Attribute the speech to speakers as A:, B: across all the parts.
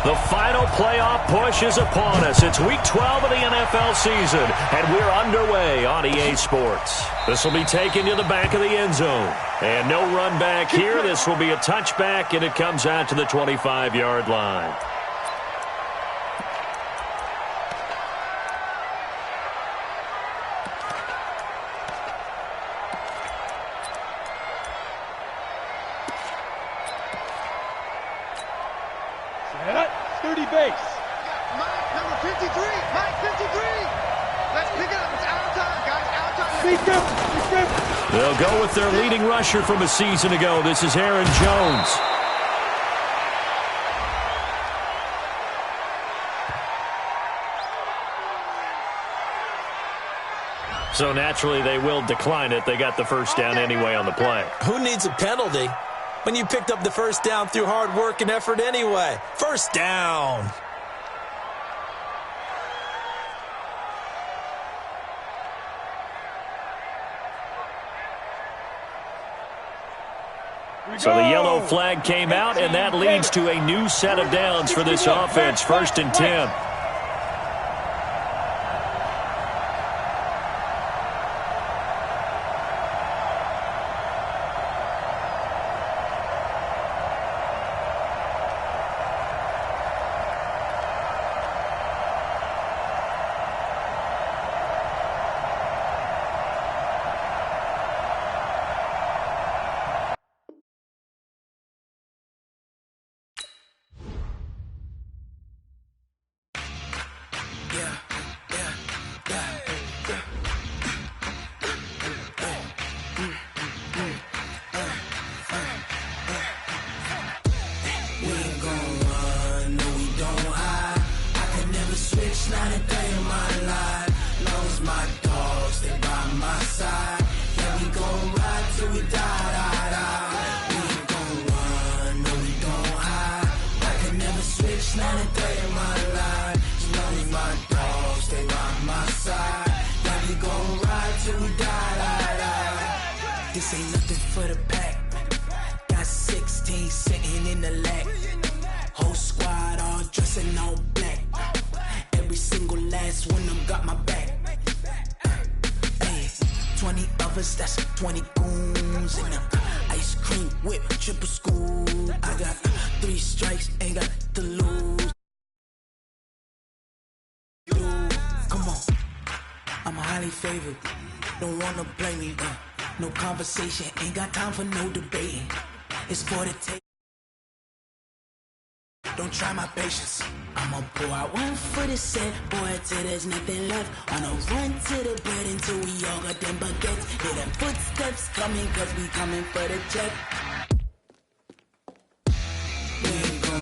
A: The final playoff push is upon us. It's Week 12 of the NFL season, and we're underway on EA Sports. This will be taken to the back of the end zone. And no run back here. This will be a touchback, and it comes out to the 25-yard line.
B: Dirty base.
C: Mike, number 53. Mike, 53. Let's pick it up. It's out of time, guys. Out of time.
B: Beat them.
A: They'll go with their leading rusher from a season ago. This is Aaron Jones. So naturally, they will decline it. They got the first down anyway on the play.
D: Who needs a penalty when you picked up the first down through hard work and effort anyway? First down.
A: So the yellow flag came out, and that leads to a new set of downs for this offense. 1st and 10.
E: This ain't nothing for the pack. Got 16 sitting in the lag. Whole squad all dressing all black. Every single last one of them got my back. Hey, 20 of us, that's 20 goons in them. Ice cream whip, triple scoop. I got 3 strikes, ain't got to lose. Dude, come on, I'm highly favored. Don't wanna play me, no conversation, ain't got time for no debating. It's for the take. Don't try my patience. I'ma pour out one for the set, boy, till there's nothing left. On a run to the bed until we all got them baguettes. Hear them footsteps coming, cause we coming for the check. We ain't gon'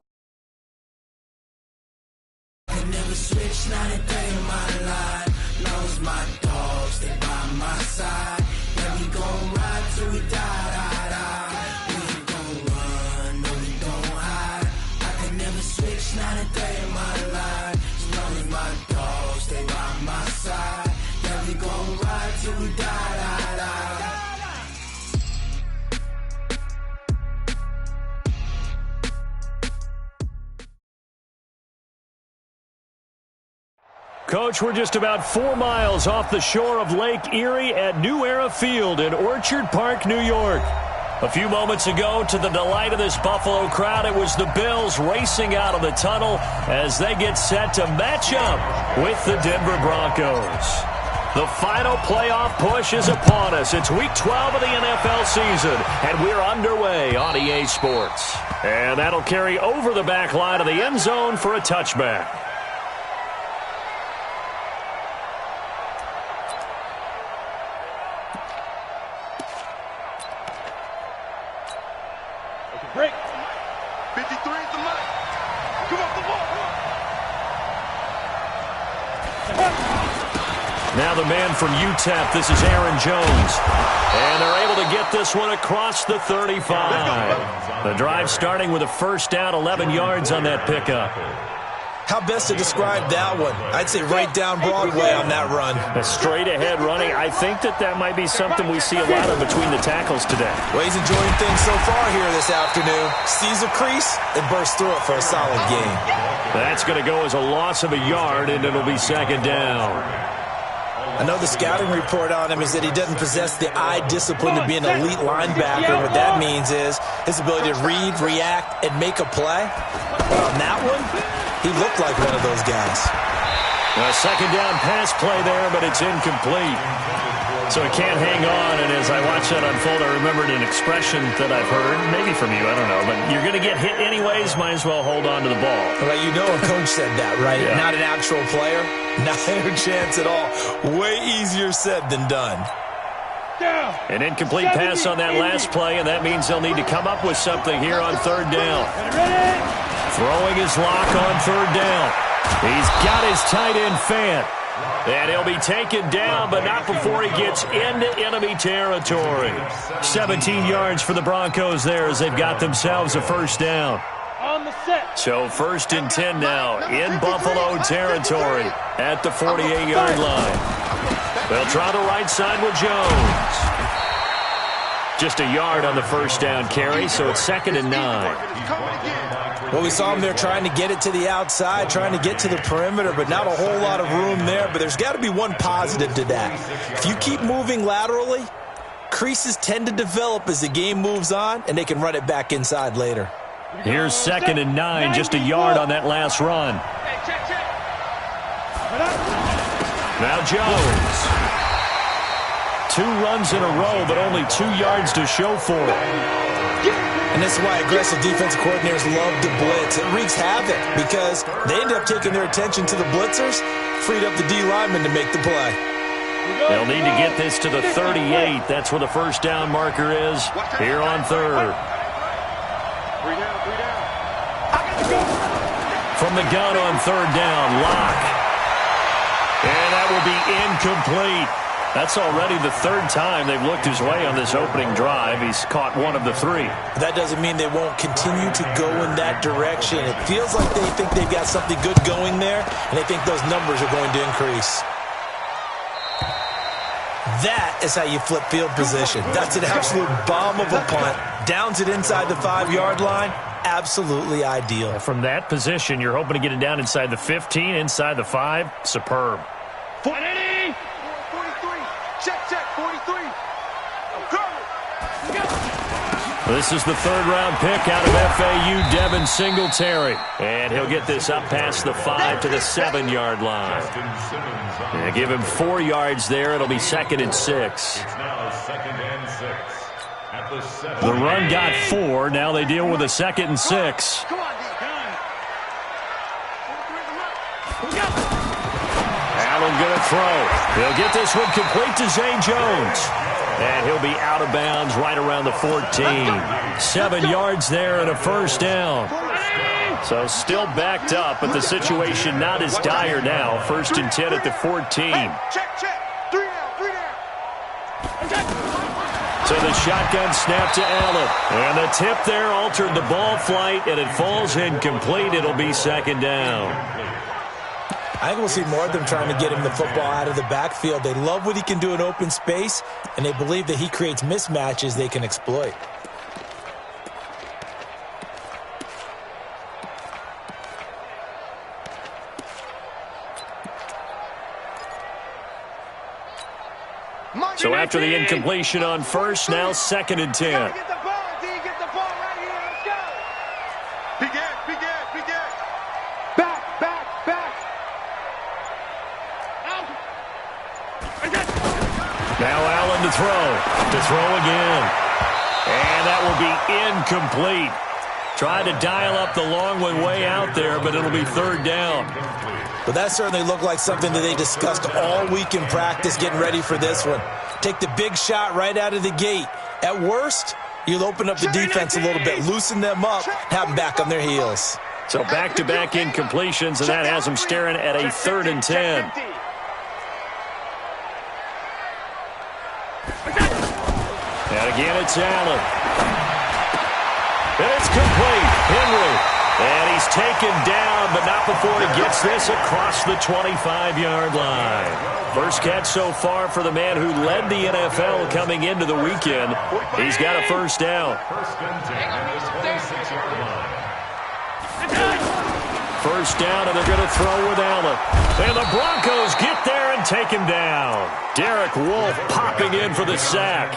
E: can never switch, not a day in my life. Knows my dogs, they by my side. Yeah, we gon' ride till we die, die, die. We ain't gon' run, no, we don't hide. I can never switch, not a day in my life. As long as my dogs stay by my side. Yeah, we gon' ride till we die, die, die.
A: Coach, we're just about 4 miles off the shore of Lake Erie at New Era Field in Orchard Park, New York. A few moments ago, to the delight of this Buffalo crowd, it was the Bills racing out of the tunnel as they get set to match up with the Denver Broncos. The final playoff push is upon us. It's Week 12 of the NFL season, and we're underway on EA Sports. And that'll carry over the back line of the end zone for a touchback.
B: Break.
C: 53 is the mark. Come off the ball.
A: Now the man from UTEP, this is Aaron Jones. And they're able to get this one across the 35. The drive starting with a first down, 11 yards on that pickup.
D: How best to describe that one? I'd say right down Broadway on that run.
A: A straight-ahead running. I think that might be something we see a lot of between the tackles today.
D: Well, he's enjoying things so far here this afternoon. Sees a crease and bursts through it for a solid gain.
A: That's going to go as a loss of a yard, and it'll be second down.
D: I know the scouting report on him is that he doesn't possess the eye discipline to be an elite linebacker. What that means is his ability to read, react, and make a play. But on that one, he looked like one of those guys.
A: A second down pass play there, but it's incomplete. So it can't hang on, and as I watched that unfold, I remembered an expression that I've heard, maybe from you, I don't know, but you're going to get hit anyways, might as well hold on to the ball.
D: Well, you know a coach said that, right?
A: Yeah.
D: Not an actual player. Not a chance at all. Way easier said than done.
B: Down.
A: An incomplete pass on that last play, and that means they'll need to come up with something here on third down.
B: Ready?
A: Throwing his lock on third down. He's got his tight end Fant. And he'll be taken down, but not before he gets into enemy territory. 17 yards for the Broncos there as they've got themselves a first down.
B: On the set.
A: So 1st and 10 now in Buffalo territory at the 48-yard line. They'll try the right side with Jones. Just a yard on the first down carry, so it's 2nd and 9.
D: Well, we saw him there trying to get it to the outside, trying to get to the perimeter, but not a whole lot of room there. But there's got to be one positive to that. If you keep moving laterally, creases tend to develop as the game moves on, and they can run it back inside later.
A: Here's 2nd and 9, just a yard on that last run. Now Jones. 2 runs in a row, but only 2 yards to show for it.
D: And this is why aggressive defensive coordinators love to blitz. It wreaks havoc because they end up taking their attention to the blitzers, freed up the D lineman to make the play.
A: They'll need to get this to the 38. That's where the first down marker is here on third. From the gun on third down, Locke. And that will be incomplete. That's already the 3rd time they've looked his way on this opening drive. He's caught 1 of the 3.
D: That doesn't mean they won't continue to go in that direction. It feels like they think they've got something good going there, and they think those numbers are going to increase. That is how you flip field position. That's an absolute bomb of a punt. Downs it inside the 5-yard line. Absolutely ideal.
A: From that position, you're hoping to get it down inside the 15, inside the 5. Superb.
B: 43.
C: Check, 43. I'm coming.
A: This is the 3rd-round pick out of FAU, Devin Singletary. And he'll get this up past the 5 to the 7-yard line. And give him 4 yards there. It'll be 2nd and 6. The run got 4. Now they deal with a 2nd and 6.
C: Come on,
A: Allen going to throw. He'll get this one complete to Zay Jones. And he'll be out of bounds right around the 14. 7 yards there and a first down. So still backed up, but the situation not as dire now. 1st and 10 at the 14.
C: check. 3 down.
A: So the shotgun snap to Allen. And the tip there altered the ball flight, and it falls incomplete. It'll be 2nd down.
D: I think we'll see more of them trying to get him the football out of the backfield. They love what he can do in open space, and they believe that he creates mismatches they can exploit.
A: So after the incompletion on first, now 2nd and 10.
C: Get the ball, D. Get the ball right here. Let's go. Big Ed. Back.
A: Now Allen to throw again. And that will be incomplete. Tried to dial up the long one way out there, but it'll be 3rd down.
D: But that certainly looked like something that they discussed all week in practice getting ready for this one. Take the big shot right out of the gate. At worst, you'll open up the defense a little bit, loosen them up, have them back on their heels.
A: So back-to-back incompletions, and that has them staring at a 3rd and 10. And again, it's Allen. And it's complete. Henry. And he's taken down, but not before he gets this across the 25-yard line. First catch so far for the man who led the NFL coming into the weekend. He's got a first down. first down, and they're going to throw with Allen. And the Broncos get there and take him down. Derek Wolfe popping in for the sack.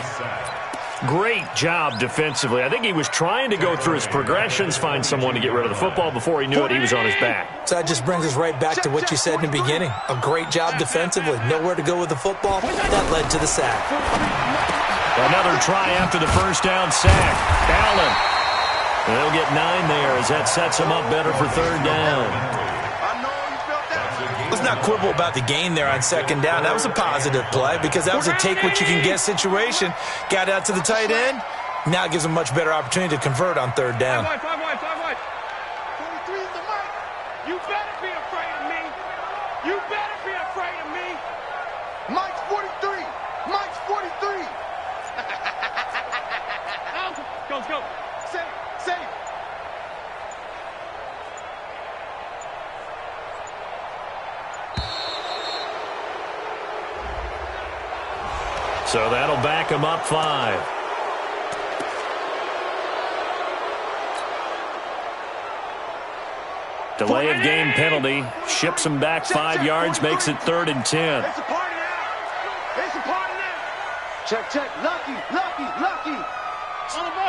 A: Great job defensively. I think he was trying to go through his progressions, find someone to get rid of the football. Before he knew it, he was on his back.
D: So that just brings us right back to what you said in the beginning. A great job defensively. Nowhere to go with the football. That led to the sack.
A: Another try after the first down sack. Allen. They'll get 9 there as that sets him up better for third down.
D: Let's not quibble about the gain there on second down. That was a positive play because that was a take-what-you-can-get situation. Got out to the tight end. Now it gives him a much better opportunity to convert on third down.
C: 23 is the mic.
B: You better be afraid of me. You better be afraid of me.
C: Mike's 43. Mike's 43.
B: Let's go.
C: Save.
A: So that'll back him up 5. Delay of game penalty. Ships him back 5 yards, makes it 3rd and 10.
C: It's a party now. It's a party now. Check. Lucky.
B: On the ball.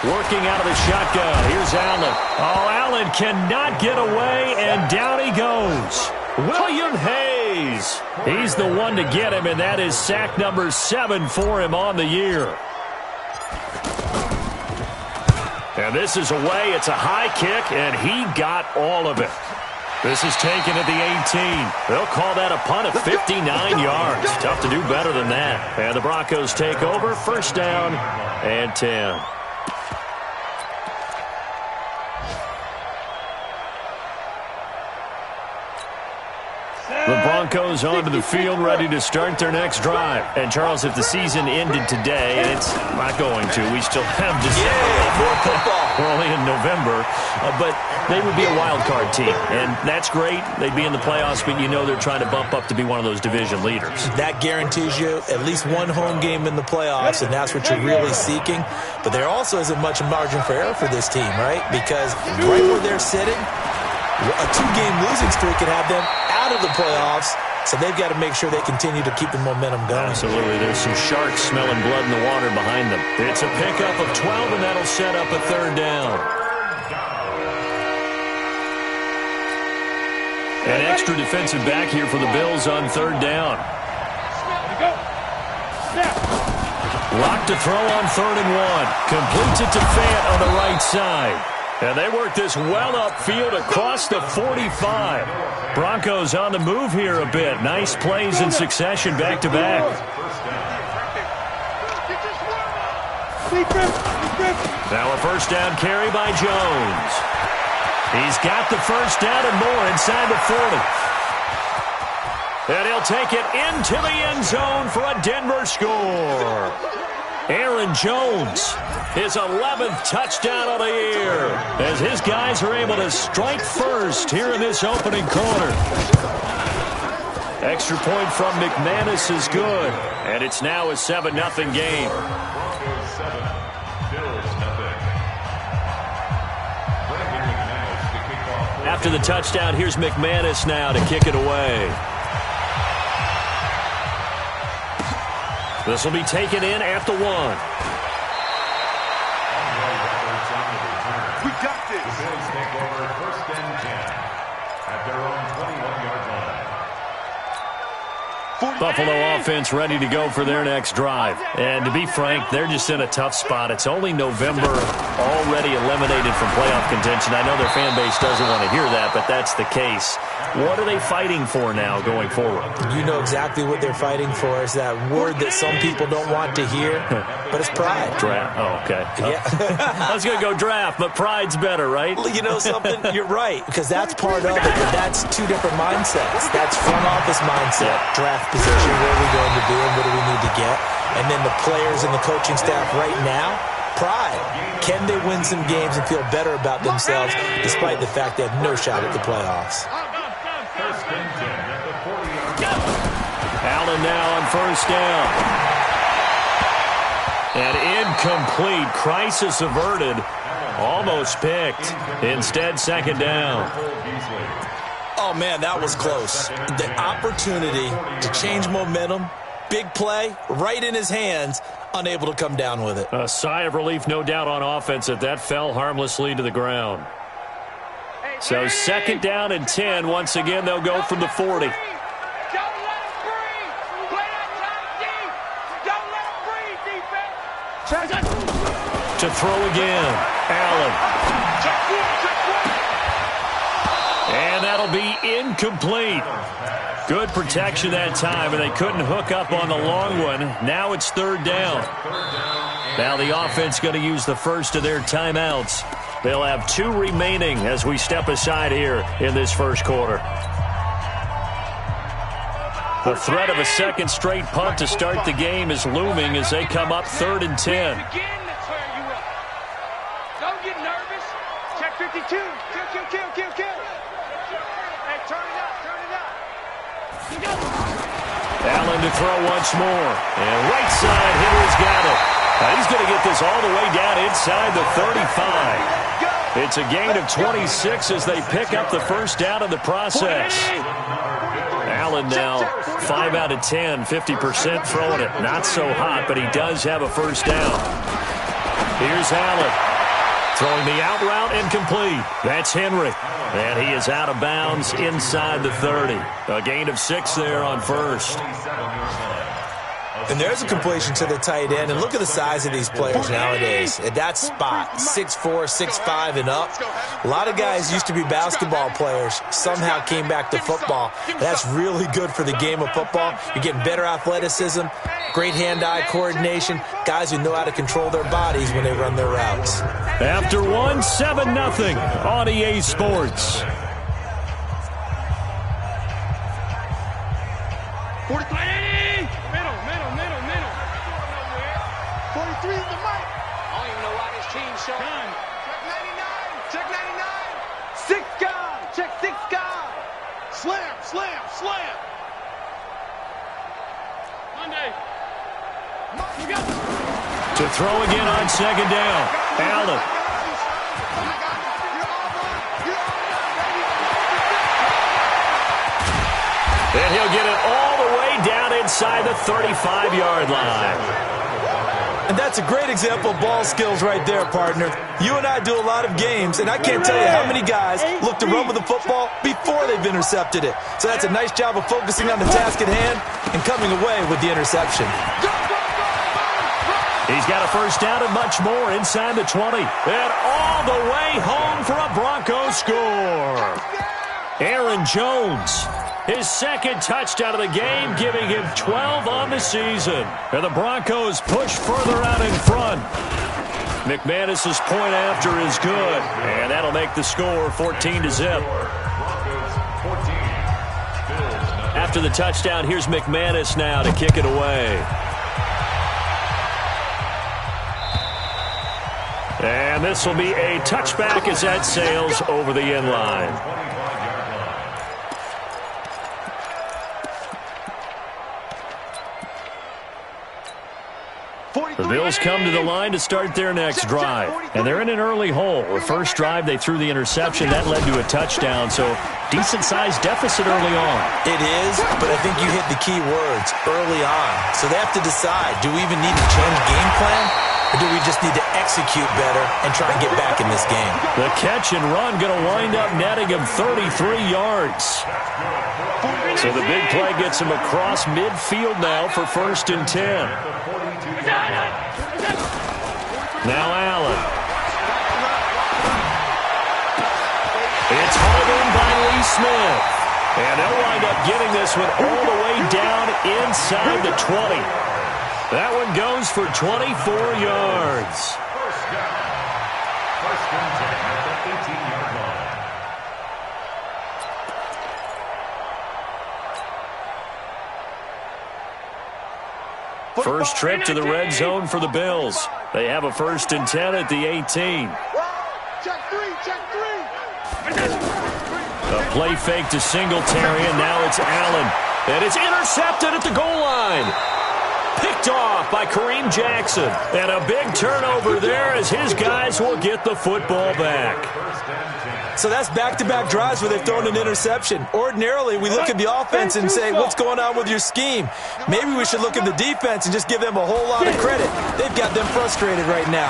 A: Working out of the shotgun. Here's Allen. Oh, Allen cannot get away, and down he goes. William Hayes. He's the one to get him, and that is sack number 7 for him on the year. And this is away. It's a high kick, and he got all of it. This is taken at the 18. They'll call that a punt of 59 yards. Tough to do better than that. And the Broncos take over. First down and 10. The Broncos onto the field, ready to start their next drive. And, Charles, if the season ended today, and it's not going to, we still have December.
D: More football.
A: We're only in November. But they would be a wild card team. And that's great. They'd be in the playoffs, but you know they're trying to bump up to be one of those division leaders.
D: That guarantees you at least one home game in the playoffs, and that's what you're really seeking. But there also isn't much margin for error for this team, right? Because right where they're sitting, a 2-game losing streak could have them out of the playoffs, so they've got to make sure they continue to keep the momentum going.
A: Absolutely. There's some sharks smelling blood in the water behind them. It's a pickup of 12, and that'll set up a third down. An extra defensive back here for the Bills on third down. Locked to throw on 3rd and 1. Completes it to Fant on the right side. And they work this well upfield across the 45. Broncos on the move here a bit. Nice plays in succession back-to-back. Now a first down carry by Jones. He's got the first down and more inside the 40. And he'll take it into the end zone for a Denver score. Aaron Jones, his 11th touchdown of the year, as his guys are able to strike first here in this opening quarter. Extra point from McManus is good, and it's now a 7-0 game. After the touchdown, here's McManus now to kick it away. This will be taken in at the 1.
C: We got this.
F: The Bills take over 1st and 10 at their own 21-yard line.
A: Buffalo offense ready to go for their next drive. And to be frank, they're just in a tough spot. It's only November, already eliminated from playoff contention. I know their fan base doesn't want to hear that, but that's the case. What are they fighting for now going forward?
D: You know exactly what they're fighting for. Is that word that some people don't want to hear, but it's pride.
A: Draft. Oh, okay.
D: Yeah.
A: I was going to go draft, but pride's better, right?
D: You know something? You're right, because that's part of it, but that's 2 different mindsets. That's front office mindset, draft position, what are we going to do and what do we need to get? And then the players and the coaching staff right now, pride. Can they win some games and feel better about themselves despite the fact they have no shot at the playoffs?
A: Allen now on first down. And incomplete. Crisis averted. Almost picked. Instead, second down.
D: Oh, man, that was close. The opportunity to change momentum, big play, right in his hands, unable to come down with it.
A: A sigh of relief, no doubt, on offense that fell harmlessly to the ground. So second down and 10. Once again, they'll go from the 40. To throw again, Allen. And that'll be incomplete. Good protection that time, and they couldn't hook up on the long one. Now it's third down. Now the offense going to use the first of their timeouts. They'll have 2 remaining as we step aside here in this first quarter. The threat of a second straight punt to start the game is looming as they come up 3rd and 10.
B: Don't get nervous. Check 52. Kill. Hey, turn it up.
A: Allen to throw once more. And right side, Henry's got it. He's going to get this all the way down inside the 35. It's a gain of 26 as they pick up the first down in the process. Allen now 5 out of 10, 50% throwing it. Not so hot, but he does have a first down. Here's Allen. Throwing the out route incomplete. That's Henry. And he is out of bounds inside the 30. A gain of 6 there on first.
D: And there's a completion to the tight end. And look at the size of these players nowadays. At that spot, 6'4", 6'5", and up. A lot of guys used to be basketball players, somehow came back to football. That's really good for the game of football. You're getting better athleticism, great hand-eye coordination, guys who know how to control their bodies when they run their routes.
A: After 1, 7-0 on EA Sports.
C: 43 is the mic.
B: I don't even know why this team's so done.
C: Check 99. 6 guard. Check 6 guard. Slam.
B: Monday.
A: To throw again on second down. Allen. And he'll get it all the way down inside the 35-yard line.
D: And that's a great example of ball skills right there, partner. You and I do a lot of games, and I can't tell you how many guys look to run with the football before they've intercepted it. So that's a nice job of focusing on the task at hand and coming away with the interception.
A: He's got a first down and much more inside the 20. And all the way home for a Broncos score. Aaron Jones. His second touchdown of the game, giving him 12 on the season. And the Broncos push further out in front. McManus's point after is good. And that'll make the score 14-0. After the touchdown, here's McManus now to kick it away. And this will be a touchback as that sails over the end line. The Bills come to the line to start their next drive. And they're in an early hole. The first drive, they threw the interception. That led to a touchdown. So decent-sized deficit early on.
D: It is, but I think you hit the key words, early on. So they have to decide, do we even need to change game plan? Or do we just need to execute better and try and get back in this game?
A: The catch and run going to wind up netting him 33 yards. So the big play gets him across midfield now for 1st and 10. Now Allen. It's hauled in by Lee Smith. And they'll wind up getting this one all the way down inside the 20. That one goes for 24 yards.
F: First down. 1st and 10 at the 18-yard line.
A: First trip to the red zone for the Bills. They have a 1st and 10 at the 18.
C: Check 3.
A: A play fake to Singletary, and now it's Allen. And it's intercepted at the goal line. Picked off by Kareem Jackson. And a big turnover there as his guys will get the football back.
D: So that's back-to-back drives where they've thrown an interception. Ordinarily, we look at the offense and say, what's going on with your scheme? Maybe we should look at the defense and just give them a whole lot of credit. They've got them frustrated right now.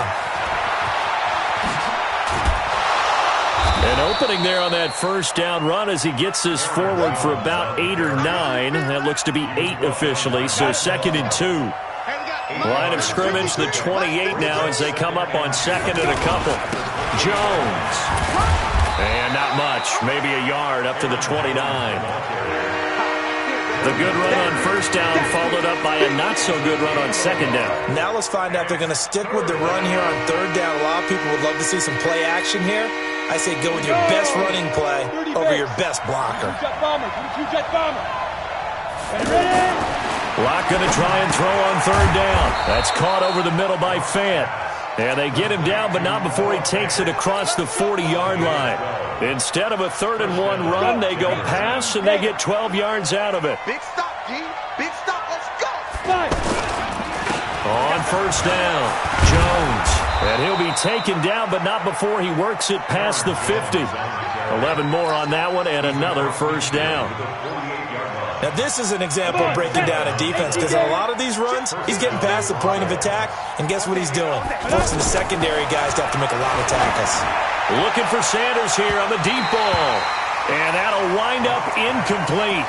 A: An opening there on that first down run as he gets this forward for about 8 or 9. That looks to be 8 officially, so 2nd and 2. Line of scrimmage, the 28 now as they come up on 2nd and a couple. Jones. And not much, maybe a yard up to the 29. The good run on first down followed up by a not-so-good run on 2nd down.
D: Now let's find out if they're going to stick with the run here on 3rd down. A lot of people would love to see some play action here. I say go with your best running play over your best blocker.
A: Locke going to try and throw on 3rd down. That's caught over the middle by Fant. And they get him down, but not before he takes it across the 40-yard line. Instead of a 3rd and 1 run, they go pass, and they get 12 yards out of it.
C: Big stop, G. Big stop. Let's go.
A: On first down, Jones. And he'll be taken down, but not before he works it past the 50. 11 more on that one, and another first down.
D: Now, this is an example of breaking down a defense because in a lot of these runs, he's getting past the point of attack, and guess what he's doing? Forcing the secondary guys to have to make a lot of tackles.
A: Looking for Sanders here on the deep ball. And that'll wind up incomplete.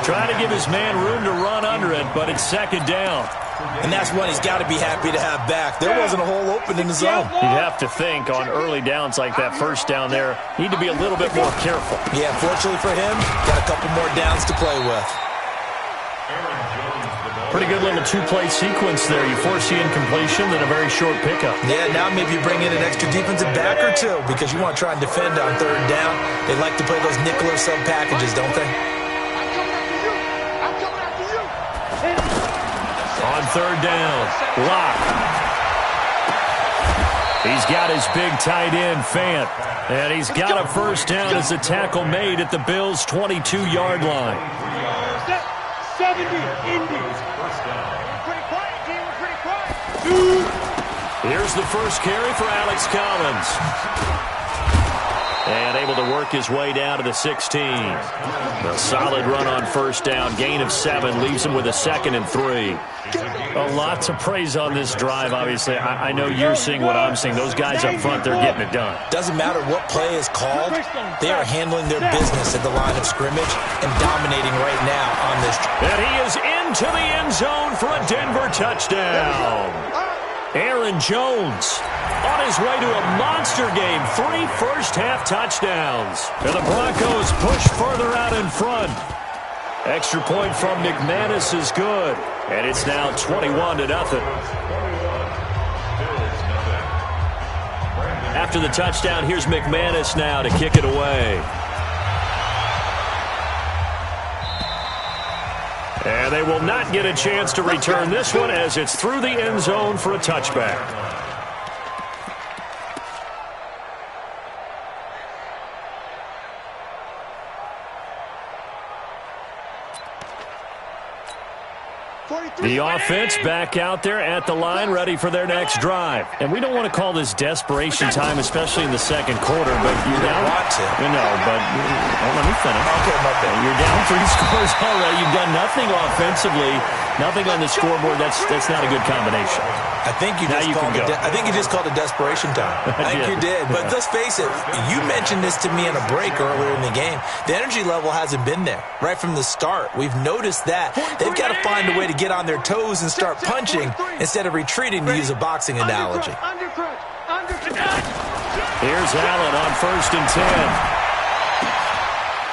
A: Trying to give his man room to run under it, but it's 2nd down.
D: And that's one he's got to be happy to have back. There wasn't a hole open in the zone.
A: You'd have to think on early downs like that first down there, need to be a little bit more careful.
D: Yeah, fortunately for him, got a couple more downs to play with.
A: Pretty good little 2-play sequence there. You force the incompletion, then a very short pickup.
D: Yeah, now maybe you bring in an extra defensive back or two because you want to try and defend on 3rd down. They like to play those nickel or sub packages, don't they?
C: I'm coming after you.
A: On 3rd down, Locke. He's got his big tight end, Fant. And he's got a first down as the tackle made at the Bills' 22-yard line.
B: 70, Indy.
C: Pretty quiet, G. We're pretty quiet.
A: Here's the first carry for Alex Collins. And able to work his way down to the 16. A solid run on first down. Gain of 7 leaves him with a 2nd and 3. A lot to praise on this drive, obviously. I know you're seeing what I'm seeing. Those guys up front, they're getting it done.
D: Doesn't matter what play is called. They are handling their business at the line of scrimmage and dominating right now on this.
A: And he is into the end zone for a Denver touchdown. Aaron Jones on his way to a monster game. 3 first-half touchdowns. And the Broncos push further out in front. Extra point from McManus is good. And it's now 21-0. After the touchdown, here's McManus now to kick it away. And they will not get a chance to return this one as it's through the end zone for a touchback. The offense back out there at the line, ready for their next drive. And we don't want to call this desperation time, especially in the second quarter, but you're down.
D: Want to.
A: No, but let me finish.
D: Okay, my bad.
A: You're down 3 scores already. You've done nothing offensively, nothing on the scoreboard. That's not a good combination.
D: I think you just called it desperation time. I think you did. But let's face it, you mentioned this to me in a break earlier in the game. The energy level hasn't been there right from the start. We've noticed that. They've got to find a way to get on their toes and start punching instead of retreating, to use a boxing analogy.
A: Here's Allen on 1st and 10.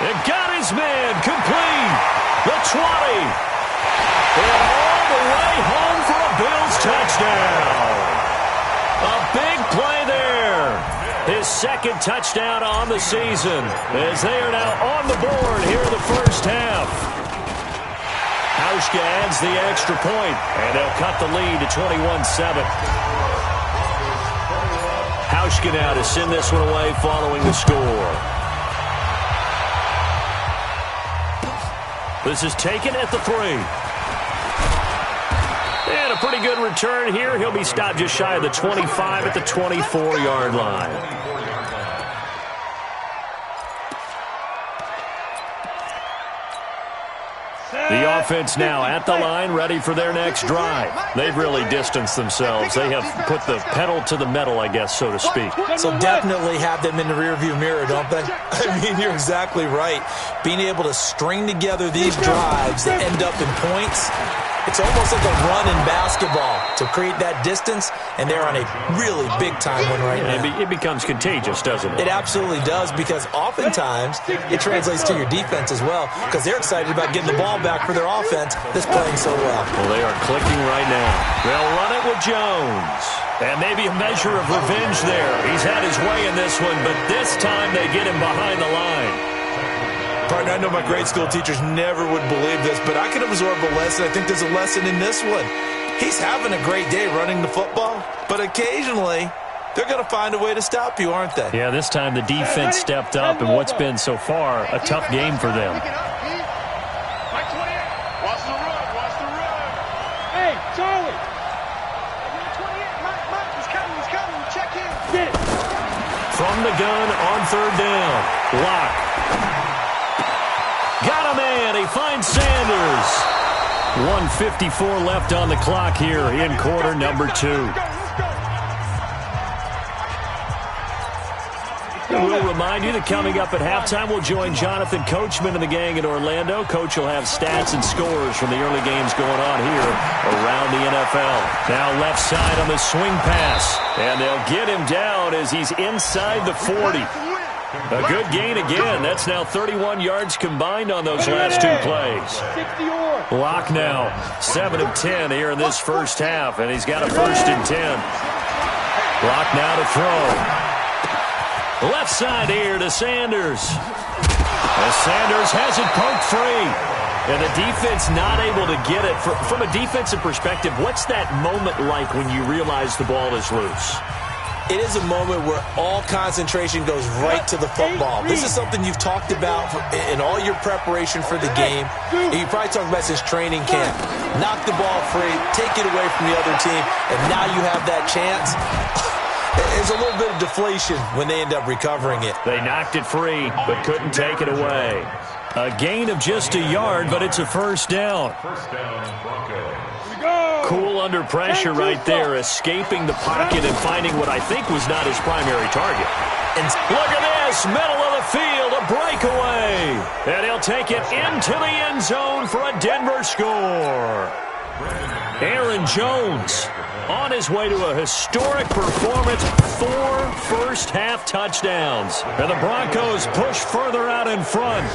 A: It got his man complete. The 20. And all the way home for a Bills touchdown. A big play there. His 2nd touchdown on the season as they are now on the board here in the first half. Hauschka adds the extra point, and they'll cut the lead to 21-7. Hauschka now to send this one away following the score. This is taken at the 3. And a pretty good return here. He'll be stopped just shy of the 25 at the 24-yard line. The offense now at the line, ready for their next drive. They've really distanced themselves. They have put the pedal to the metal, I guess, so to speak.
D: So definitely have them in the rearview mirror, don't they? I mean, you're exactly right. Being able to string together these drives that end up in points, it's almost like a run in basketball to create that distance, and they're on a really big-time one right now.
A: It becomes contagious, doesn't it?
D: It absolutely does, because oftentimes it translates to your defense as well, because they're excited about getting the ball back for their offense that's playing so well.
A: Well, they are clicking right now. They'll run it with Jones. And maybe a measure of revenge there. He's had his way in this one, but this time they get him behind the line.
D: Partner, I know my grade school teachers never would believe this, but I can absorb a lesson. I think there's a lesson in this one. He's having a great day running the football, but occasionally they're going to find a way to stop you, aren't they?
A: Yeah, this time the defense stepped up in what's been so far a tough game for them.
B: Mike 28. Watch the run. Watch the run. Hey, Charlie.
C: 28. Mike, he's coming. Check in.
B: Get.
A: From the gun on third down. Lock. Got a man. He finds Sanders. 1:54 left on the clock here in quarter number 2. We'll remind you that coming up at halftime, we'll join Jonathan Coachman and the gang in Orlando. Coach will have stats and scores from the early games going on here around the NFL. Now left side on the swing pass, and they'll get him down as he's inside the 40. A good gain again. That's now 31 yards combined on those last 2 plays. Lock now, 7 of 10 here in this first half, and he's got a 1st and 10. Lock now to throw. Left side here to Sanders. As Sanders has it poked free. And the defense not able to get it. From a defensive perspective, what's that moment like when you realize the ball is loose?
D: It is a moment where all concentration goes right to the football. This is something you've talked about in all your preparation for the game. You probably talked about since training camp. Knock the ball free, take it away from the other team, and now you have that chance. There's a little bit of deflation when they end up recovering it.
A: They knocked it free, but couldn't take it away. A gain of just a yard, but it's a 1st down.
F: First down, Broncos.
A: Cool under pressure right there, escaping the pocket and finding what I think was not his primary target. And look at this, middle of the field, a breakaway. And he'll take it into the end zone for a Denver score. Aaron Jones on his way to a historic performance, 4 first-half touchdowns. And the Broncos push further out in front.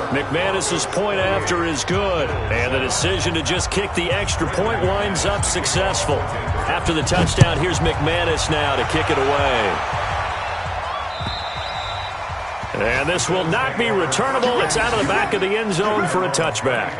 A: McManus's point after is good, and the decision to just kick the extra point winds up successful. After the touchdown, here's McManus now to kick it away. And this will not be returnable. It's out of the back of the end zone for a touchback.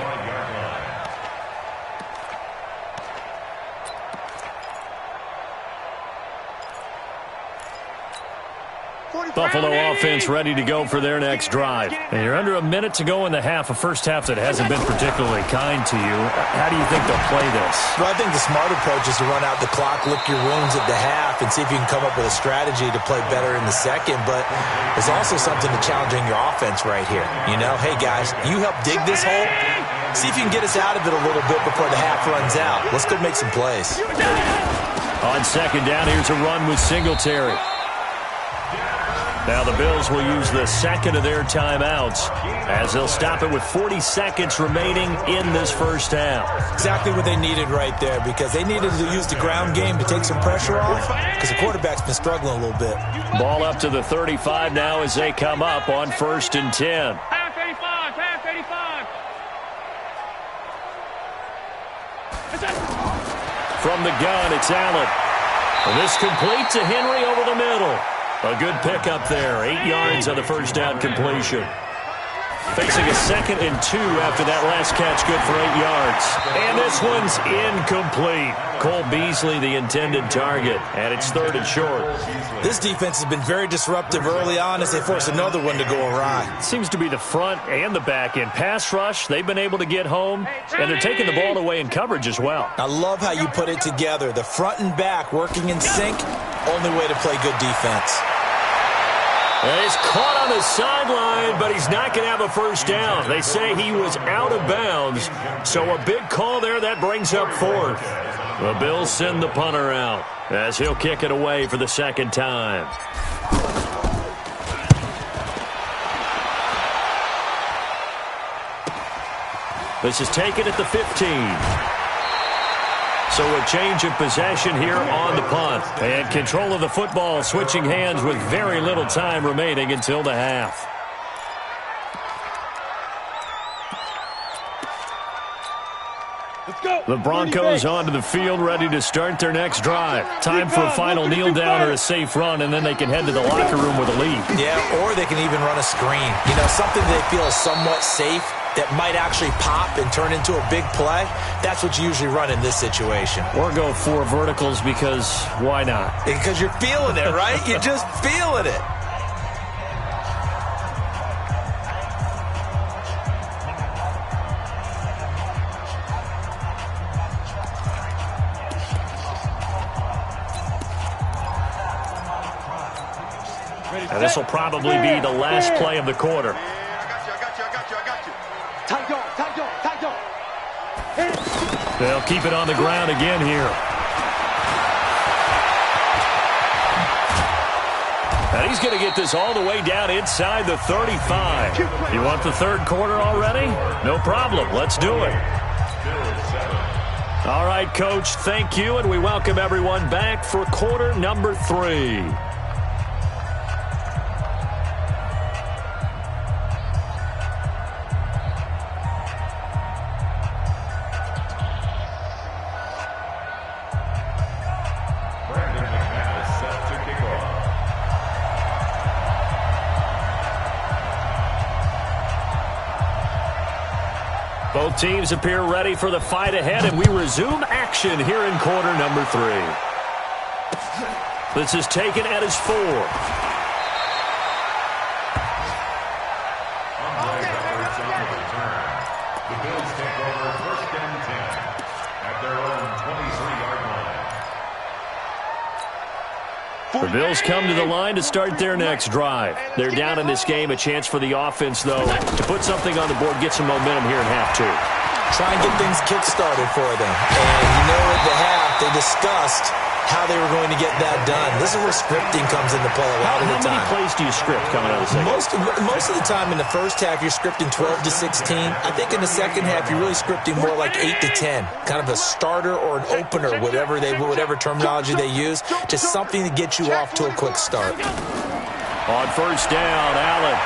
A: Buffalo offense ready to go for their next drive. And you're under a minute to go in the half, a first half that hasn't been particularly kind to you. How do you think they'll play this?
D: Well, I think the smart approach is to run out the clock, lick your wounds at the half, and see if you can come up with a strategy to play better in the second. But there's also something to challenging your offense right here. You know, hey, guys, you help dig this hole. See if you can get us out of it a little bit before the half runs out. Let's go make some plays.
A: On second down, here's a run with Singletary. Now the Bills will use the second of their timeouts as they'll stop it with 40 seconds remaining in this first half.
D: Exactly what they needed right there, because they needed to use the ground game to take some pressure off, because the quarterback's been struggling a little bit.
A: Ball up to the 35 now as they come up on 1st and 10.
B: Half 85, half 85.
A: From the gun, it's Allen. And this complete to Henry over the middle. A good pickup there. 8 yards on the first down completion. Facing a 2nd and 2 after that last catch, good for 8 yards. And this one's incomplete. Cole Beasley, the intended target, and it's 3rd and short.
D: This defense has been very disruptive early on as they force another one to go awry.
A: Seems to be the front and the back end. Pass rush, they've been able to get home, and they're taking the ball away in coverage as well.
D: I love how you put it together. The front and back working in sync, only way to play good defense.
A: And he's caught on the sideline, but he's not going to have a first down. They say he was out of bounds, so a big call there that brings up 4th. The Bills send the punter out as he'll kick it away for the 2nd time. This is taken at the 15. So a change of possession here on the punt. And control of the football switching hands with very little time remaining until the half.
B: Let's go.
A: The Broncos onto the field ready to start their next drive. Time for a final kneel down or a safe run, and then they can head to the locker room with a lead.
D: Yeah, or they can even run a screen. You know, something they feel is somewhat safe that might actually pop and turn into a big play. That's what you usually run in this situation.
A: Or go 4 verticals because why not?
D: Because you're feeling it, right? You're just feeling it.
A: And this will probably be the last play of the quarter. They'll keep it on the ground again here. And he's going to get this all the way down inside the 35. You want the 3rd quarter already? No problem. Let's do it. All right, Coach, thank you, and we welcome everyone back for quarter number 3. Both teams appear ready for the fight ahead, and we resume action here in quarter number 3. This is taken at his 4.
F: The Bills take over 1st and 10 at their own 23-yard line.
A: The Bills come to the line to start their next drive. They're down in this game. A chance for the offense, though, to put something on the board, get some momentum here in half 2.
D: Try and get things kick-started for them. And you know at the half, they discussed how they were going to get that done. This is where scripting comes into play a lot of the time.
A: How many plays do you script coming out of the second?
D: Most of the time in the first half, you're scripting 12 to 16. I think in the second half, you're really scripting more like 8 to 10. Kind of a starter or an opener, whatever terminology they use. Just something to get you off to a quick start.
A: On 1st down, Allen.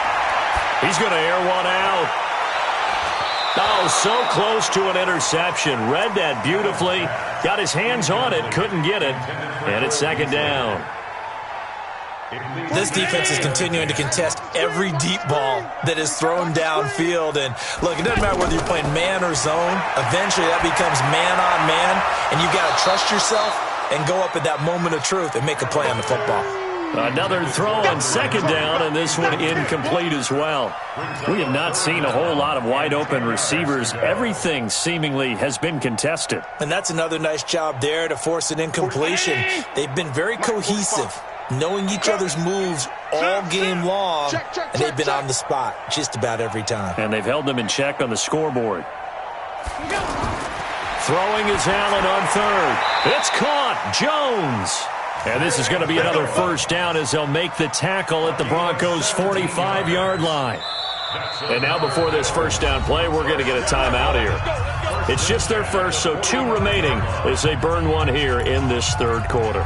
A: He's going to air one out. Oh, so close to an interception. Read that beautifully. Got his hands on it, couldn't get it. And it's 2nd down.
D: This defense is continuing to contest every deep ball that is thrown downfield. And, look, it doesn't matter whether you're playing man or zone. Eventually, that becomes man on man. And you've got to trust yourself and go up at that moment of truth and make a play on the football.
A: Another throw on 2nd down, and this one incomplete as well. We have not seen a whole lot of wide-open receivers. Everything seemingly has been contested.
D: And that's another nice job there to force an incompletion. They've been very cohesive, knowing each other's moves all game long, and they've been on the spot just about every time.
A: And they've held them in check on the scoreboard. Throwing is Allen on 3rd. It's caught. Jones. And this is going to be another 1st down as they'll make the tackle at the Broncos' 45-yard line. And now before this 1st down play, we're going to get a timeout here. It's just their first, so 2 remaining as they burn one here in this 3rd quarter.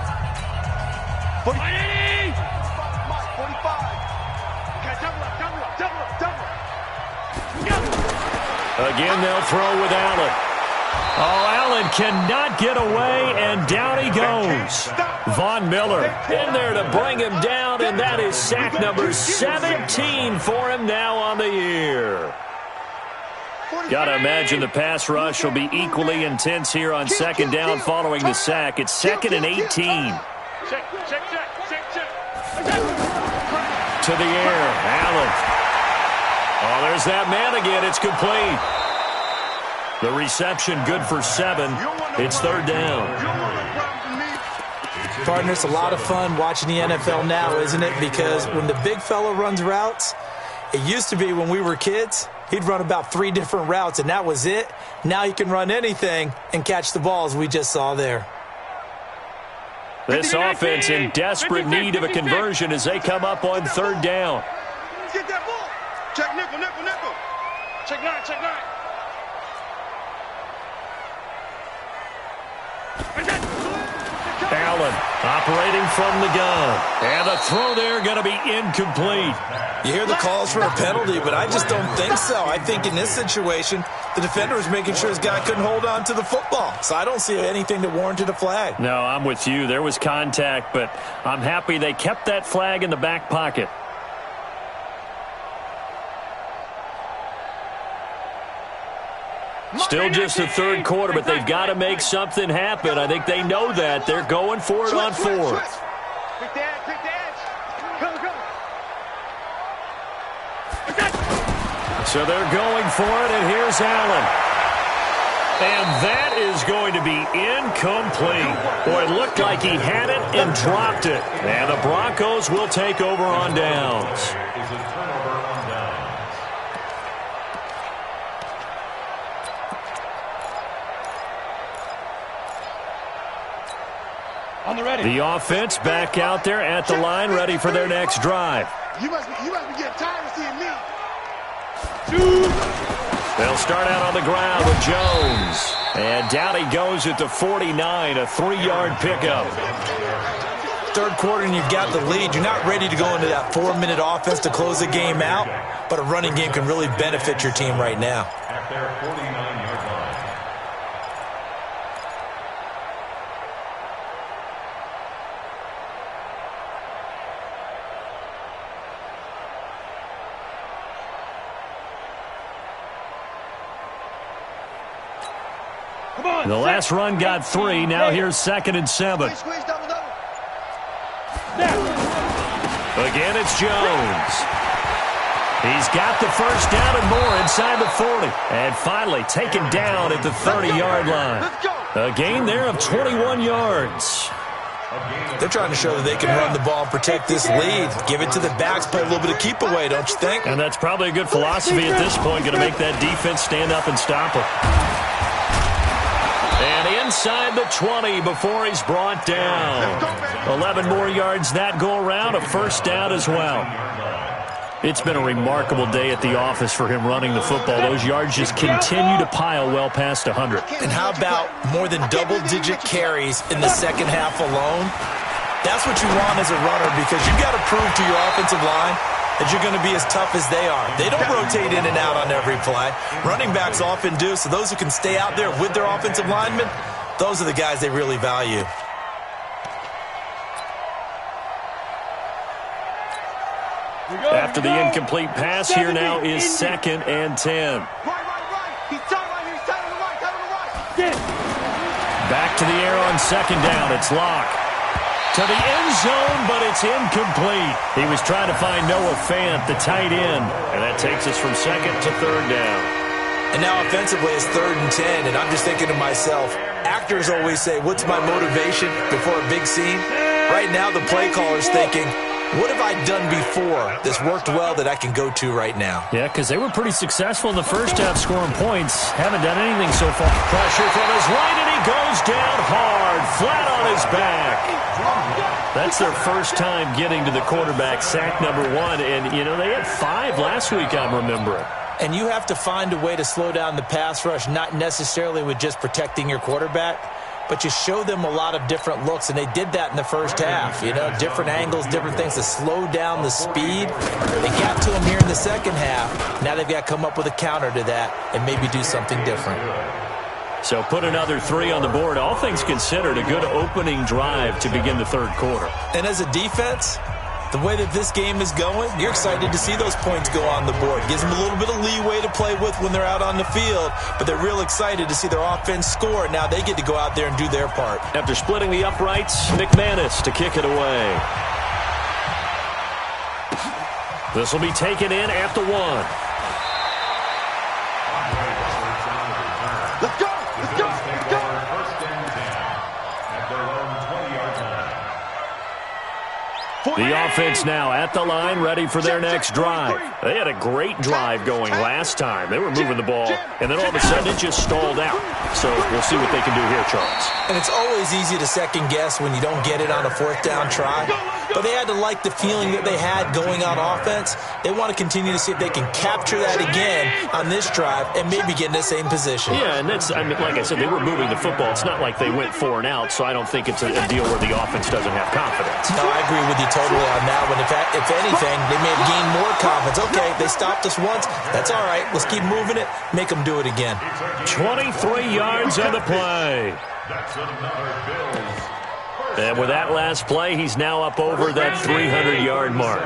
A: Again, they'll throw with Allen. Oh, Allen cannot get away, and down he goes. Von Miller in there to bring him down, and that is sack number 17 for him now on the year. Got to imagine the pass rush will be equally intense here on second down following the sack. It's 2nd and 18.
B: Check.
A: To the air, Allen. Oh, there's that man again. It's complete. The reception good for 7. It's 3rd down.
D: Partner, it's a lot of fun watching the NFL now, isn't it? Because when the big fella runs routes, it used to be when we were kids, he'd run about 3 different routes, and that was it. Now he can run anything and catch the balls we just saw there.
A: This offense in desperate need of a conversion as they come up on 3rd down.
C: Get that ball. Check nickel.
B: Check 9.
A: Allen operating from the gun. And the throw there going to be incomplete.
D: You hear the calls for a penalty, but I just don't think so. I think in this situation, the defender was making sure his guy couldn't hold on to the football. So I don't see anything that warranted a flag.
A: No, I'm with you. There was contact, but I'm happy they kept that flag in the back pocket. Still just the 3rd quarter, but they've got to make something happen. I think they know that. They're going for it on 4th.
C: Pick the edge. Go.
A: So they're going for it, and here's Allen. And that is going to be incomplete. Boy, it looked like he had it and dropped it. And the Broncos will take over on downs. The offense back out there at the line, ready for their next drive.
C: You must be getting tired of seeing me.
A: They'll start out on the ground with Jones. And down he goes at the 49, a 3-yard pickup.
D: 3rd quarter and you've got the lead. You're not ready to go into that 4-minute offense to close the game out, but a running game can really benefit your team right now.
F: At their 49-yard line.
A: The last run got 3. Now here's 2nd and 7.
C: Squeeze, double.
A: Again, it's Jones. He's got the first down and more inside the 40. And finally taken down at the 30-yard line. A gain there of 21 yards.
D: They're trying to show that they can run the ball and protect this lead. Give it to the backs, play a little bit of keep away, don't you think?
A: And that's probably a good philosophy at this point. Going to make that defense stand up and stop him. And inside the 20 before he's brought down. 11 more yards that go around, a first down as well. It's been a remarkable day at the office for him running the football. Those yards just continue to pile well past 100.
D: And how about more than double-digit carries in the second half alone? That's what you want as a runner, because you've got to prove to your offensive line that you're going to be as tough as they are. They don't rotate in and out on every play. Running backs often do, so those who can stay out there with their offensive linemen, those are the guys they really value.
A: After the incomplete pass, here now is 2nd and 10.
C: Right. He's tight right here. He's tight on the right.
A: Back to the air on 2nd down. It's Locke. To the end zone, but it's incomplete. He was trying to find Noah Fant, the tight end. And that takes us from 2nd to 3rd down.
D: And now offensively it's 3rd and 10, and I'm just thinking to myself, actors always say, what's my motivation before a big scene? Right now the play caller's thinking, what have I done before that's worked well that I can go to right now?
A: Yeah, because they were pretty successful in the first half scoring points. Haven't done anything so far. Pressure from his right, and he goes down hard, flat on his back. That's their first time getting to the quarterback, sack number 1. And, you know, they had 5 last week, I'm remembering.
D: And you have to find a way to slow down the pass rush, not necessarily with just protecting your quarterback, but you show them a lot of different looks, and they did that in the first half. You know, different angles, different things to slow down the speed. They got to him here in the second half. Now they've got to come up with a counter to that and maybe do something different.
A: So put another 3 on the board. All things considered, a good opening drive to begin the 3rd quarter.
D: And as a defense, the way that this game is going, you're excited to see those points go on the board. Gives them a little bit of leeway to play with when they're out on the field, but they're real excited to see their offense score. Now they get to go out there and do their part.
A: After splitting the uprights, McManus to kick it away. This will be taken in at the 1.
C: Let's go! Let's go! Let's go!
F: First and 10 at their own 20-yard line.
A: The offense now at the line, ready for their next drive. They had a great drive going last time. They were moving the ball, and then all of a sudden it just stalled out. So we'll see what they can do here, Charles.
D: And it's always easy to second guess when you don't get it on a 4th down try. But they had to like the feeling that they had going on offense. They want to continue to see if they can capture that again on this drive and maybe get in the same position.
A: Yeah, and that's, I mean, like I said, they were moving the football. It's not like they went 4 and out, so I don't think it's a deal where the offense doesn't have confidence.
D: No, I agree with you totally on that one. If anything, they may have gained more confidence. Okay, they stopped us once. That's all right. Let's keep moving it. Make them do it again.
A: 23 yards on the play.
F: That's another Bills.
A: And with that last play, he's now up over that 300-yard mark.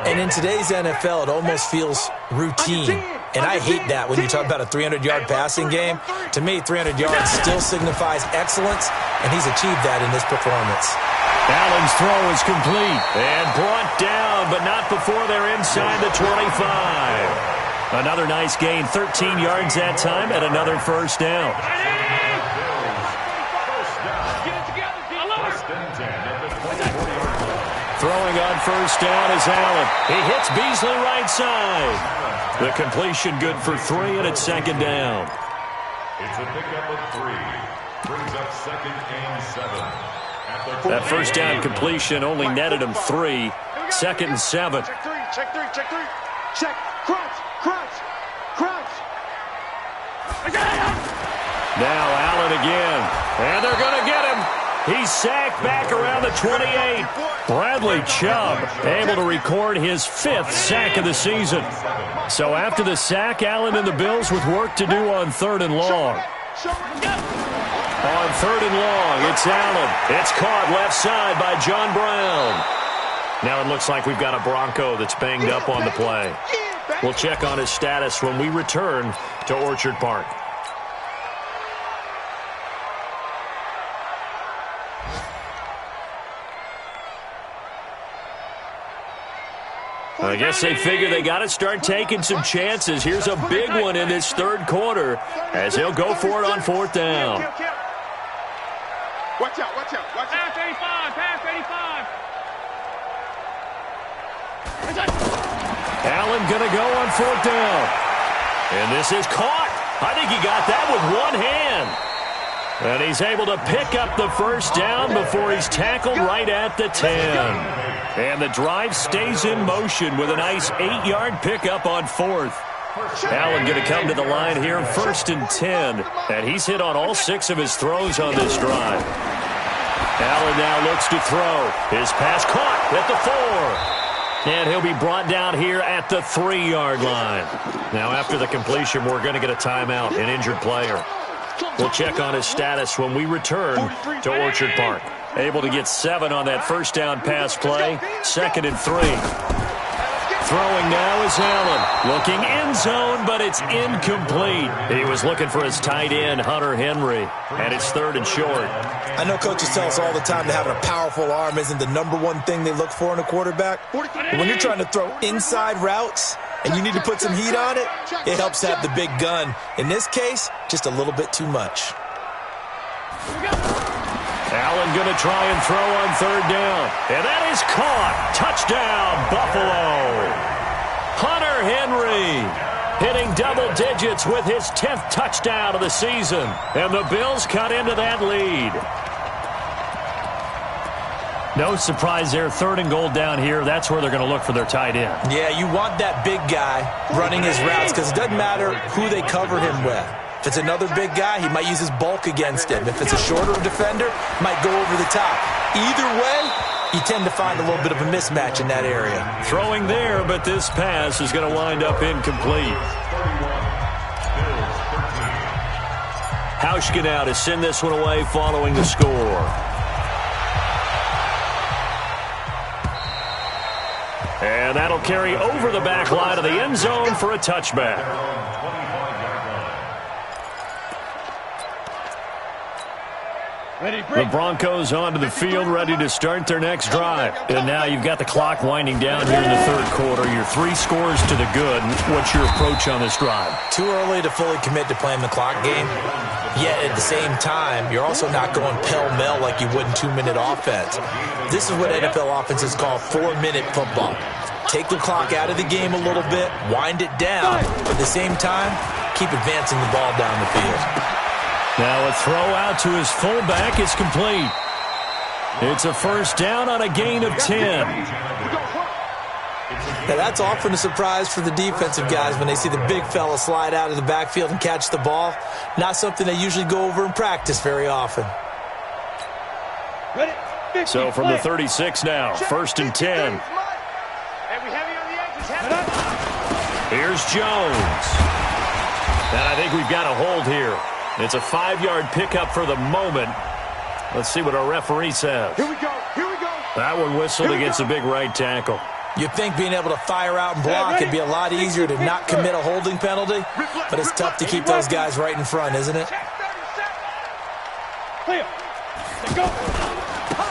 D: And in today's NFL, it almost feels routine. And I hate that when you talk about a 300-yard passing game. To me, 300 yards still signifies excellence, and he's achieved that in this performance.
A: Allen's throw is complete and brought down, but not before they're inside the 25. Another nice gain, 13 yards that time, and another first down. Throwing on first down is Allen. He hits Beasley right side. The completion good for 3, and it's second down.
F: It's a pickup of 3. Brings up 2nd and 7.
A: That first down completion only netted him 3. 2nd and 7.
C: Check 3, check 3, check 3. Check. Crunch, crunch, crunch.
A: Now Allen again. And they're going to get him. He's sacked back around the 28. Bradley Chubb able to record his 5th sack of the season. So after the sack, Allen and the Bills with work to do on 3rd and long. On 3rd and long, it's Allen. It's caught left side by John Brown. Now it looks like we've got a Bronco that's banged up on the play. We'll check on his status when we return to Orchard Park. I guess they figure they got to start taking some chances. Here's a big one in this 3rd quarter as he'll go for it on 4th down.
C: Watch out, watch out, watch out.
B: Pass 85, pass 85.
A: Allen going to go on 4th down. And this is caught. I think he got that with one hand. And he's able to pick up the first down before he's tackled right at the 10. And the drive stays in motion with a nice 8-yard pickup on 4th. Allen going to come to the line here, 1st and 10. And he's hit on all 6 of his throws on this drive. Allen now looks to throw. His pass caught at the 4. And he'll be brought down here at the 3-yard line. Now after the completion, we're going to get a timeout, an injured player. We'll check on his status when we return to Orchard Park. Able to get 7 on that first down pass play. 2nd and 3. Throwing now is Allen. Looking end zone, but it's incomplete. He was looking for his tight end, Hunter Henry. And it's 3rd and short.
D: I know coaches tell us all the time that having a powerful arm isn't the #1 thing they look for in a quarterback. But when you're trying to throw inside routes and you need to put some heat on it, it helps to have the big gun. In this case, just a little bit too much.
A: Allen going to try and throw on 3rd down. And that is caught. Touchdown, Buffalo. Hunter Henry hitting double digits with his 10th touchdown of the season. And the Bills cut into that lead. No surprise there. 3rd and goal down here. That's where they're going to look for their tight end.
D: Yeah, you want that big guy running his routes because it doesn't matter who they cover him with. If it's another big guy, he might use his bulk against him. If it's a shorter defender, might go over the top. Either way, you tend to find a little bit of a mismatch in that area.
A: Throwing there, but this pass is going to wind up incomplete. Hauschka now to send this one away following the score. And that'll carry over the back line of the end zone for a touchback. The Broncos onto the field, ready to start their next drive. And now you've got the clock winding down here in the third quarter. Your 3 scores to the good. What's your approach on this drive?
D: Too early to fully commit to playing the clock game. Yet at the same time, you're also not going pell-mell like you would in 2-minute offense. This is what NFL offenses call 4-minute football. Take the clock out of the game a little bit, wind it down. At the same time, keep advancing the ball down the field.
A: Now a throw out to his fullback is complete. It's a first down on a gain of 10.
D: Now that's often a surprise for the defensive guys when they see the big fella slide out of the backfield and catch the ball. Not something they usually go over in practice very often.
A: So from the 36 now, first and 10. Here's Jones. And I think we've got a hold here. It's a 5-yard pickup for the moment. Let's see what our referee says.
C: Here we go. Here we go.
A: That one whistled against a big right tackle.
D: You'd think being able to fire out and block would be a lot easier to not commit a holding penalty, but it's tough to keep those guys right in front, isn't it?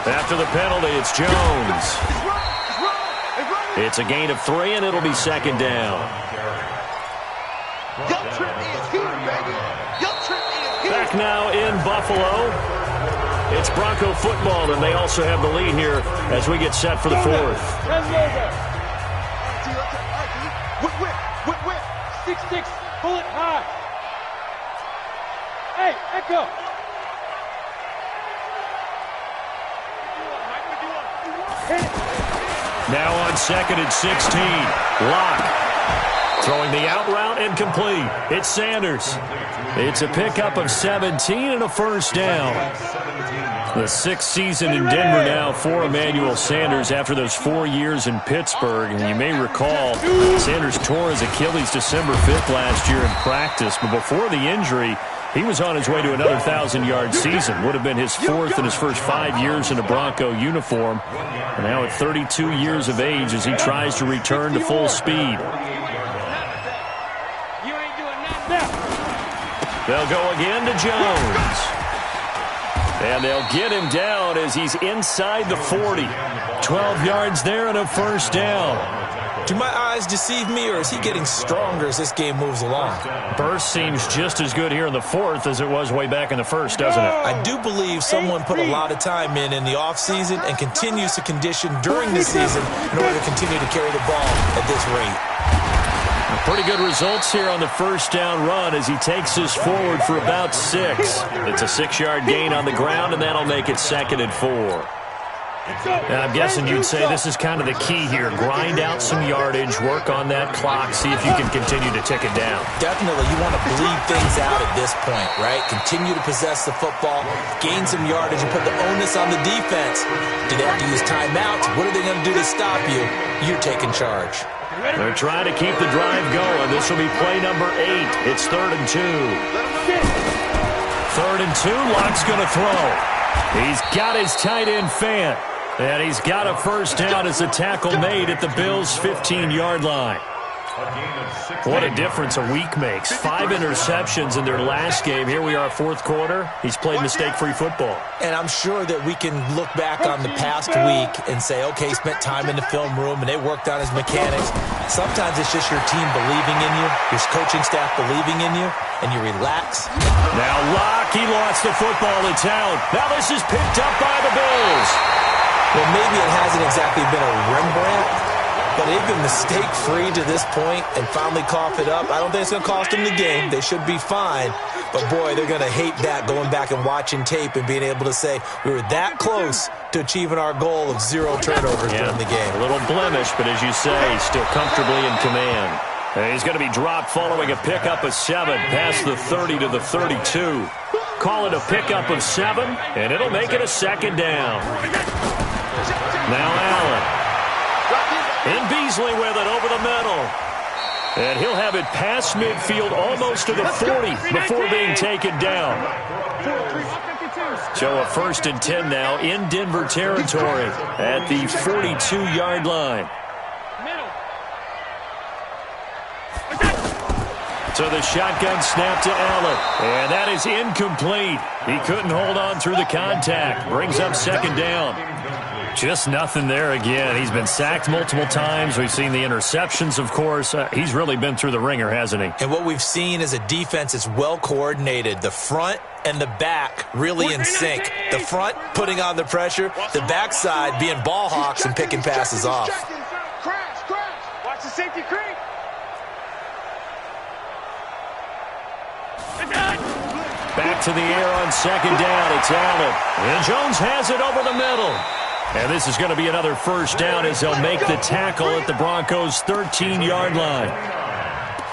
A: After the penalty, it's Jones. It's a gain of 3, and it'll be second down. Back now in Buffalo. It's Bronco football, and they also have the lead here as we get set for the fourth.
B: 6-6, pull it high. Hey, Echo.
A: Now on second and 16. Locke throwing the out route and complete. It's Sanders. It's a pickup of 17 and a first down. The 6th season in Denver now for Emmanuel Sanders after those 4 years in Pittsburgh. And you may recall Sanders tore his Achilles December 5th last year in practice. But before the injury, he was on his way to another 1,000-yard season. Would have been his 4th in his first 5 years in a Bronco uniform. And now at 32 years of age as he tries to return to full speed. They'll go again to Jones. And they'll get him down as he's inside the 40. 12 yards there and a first down.
D: Do my eyes deceive me, or is he getting stronger as this game moves along?
A: Burst seems just as good here in the fourth as it was way back in the first, doesn't it?
D: I do believe someone put a lot of time in the offseason and continues to condition during the season in order to continue to carry the ball at this rate.
A: Pretty good results here on the first down run as he takes this forward for about 6. It's a 6-yard gain on the ground, and that'll make it second and 4. And I'm guessing you'd say this is kind of the key here. Grind out some yardage, work on that clock, see if you can continue to tick it down.
D: Definitely. You want to bleed things out at this point, right? Continue to possess the football, gain some yardage, and put the onus on the defense. Do they have to use timeouts? What are they going to do to stop you? You're taking charge.
A: They're trying to keep the drive going. This will be play number 8. It's 3rd and 2. 3rd and 2. Locke's going to throw. He's got his tight end Fant. And he's got a first down as a tackle made at the Bills' 15-yard line. What a difference a week makes. 5 interceptions in their last game. Here we are, 4th quarter. He's played mistake-free football.
D: And I'm sure that we can look back on the past week and say, okay, he spent time in the film room and they worked on his mechanics. Sometimes it's just your team believing in you, your coaching staff believing in you, and you relax.
A: Now Locke, he lost the football to town. Now this is picked up by the Bills.
D: Well, maybe it hasn't exactly been a Rembrandt, but they've been mistake-free to this point and finally cough it up. I don't think it's going to cost them the game. They should be fine. But, boy, they're going to hate that, going back and watching tape and being able to say we were that close to achieving our goal of 0 turnovers during the game.
A: A little blemish, but as you say, still comfortably in command. And he's going to be dropped following a pickup of 7 past the 30 to the 32. Call it a pickup of 7, and it'll make it a second down. Now Allen. And Beasley with it over the middle. And he'll have it past midfield almost to the 40 before being taken down. So a 1st and 10 now in Denver territory at the 42-yard line. So the shotgun snap to Allen. And that is incomplete. He couldn't hold on through the contact. Brings up second down. Just nothing there again. He's been sacked multiple times. We've seen the interceptions, of course. He's really been through the ringer, hasn't he?
D: And what we've seen is a defense that's well coordinated. The front and the back really in sync. The front putting on the pressure. The backside being ball hawks and picking passes off.
B: Crash. Watch the safety creep.
A: Back to the air on second down. It's Allen. And Jones has it over the middle. And this is going to be another first down as they'll make the tackle at the Broncos' 13-yard line.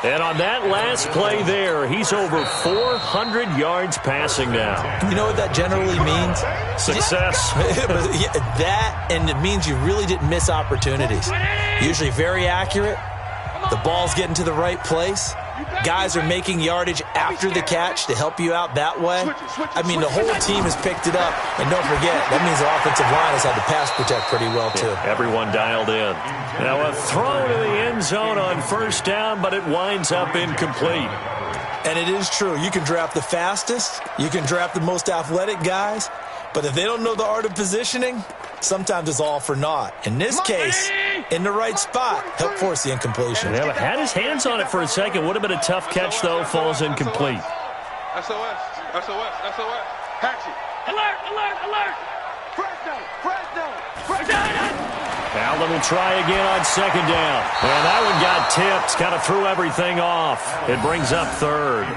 A: And on that last play there, he's over 400 yards passing now.
D: You know what that generally means?
A: Success.
D: That, and it means you really didn't miss opportunities. Usually very accurate. The ball's getting to the right place. Guys are making yardage after the catch to help you out that way. I mean, the whole team has picked it up. And don't forget, that means the offensive line has had to pass protect pretty well, too.
A: Yeah, everyone dialed in. Now a throw to the end zone on first down, but it winds up incomplete.
D: And it is true. You can draft the fastest. You can draft the most athletic guys. But if they don't know the art of positioning, sometimes it's all for naught. In this case, in the right spot, help force the incompletion.
A: Yeah, but had his hands on it for a second. Would have been a tough catch, though. Falls incomplete.
B: SOS. Hatchet. Alert. Fresno.
A: Allen will try again on second down. And that one got tipped. Kind of threw everything off. It brings up third.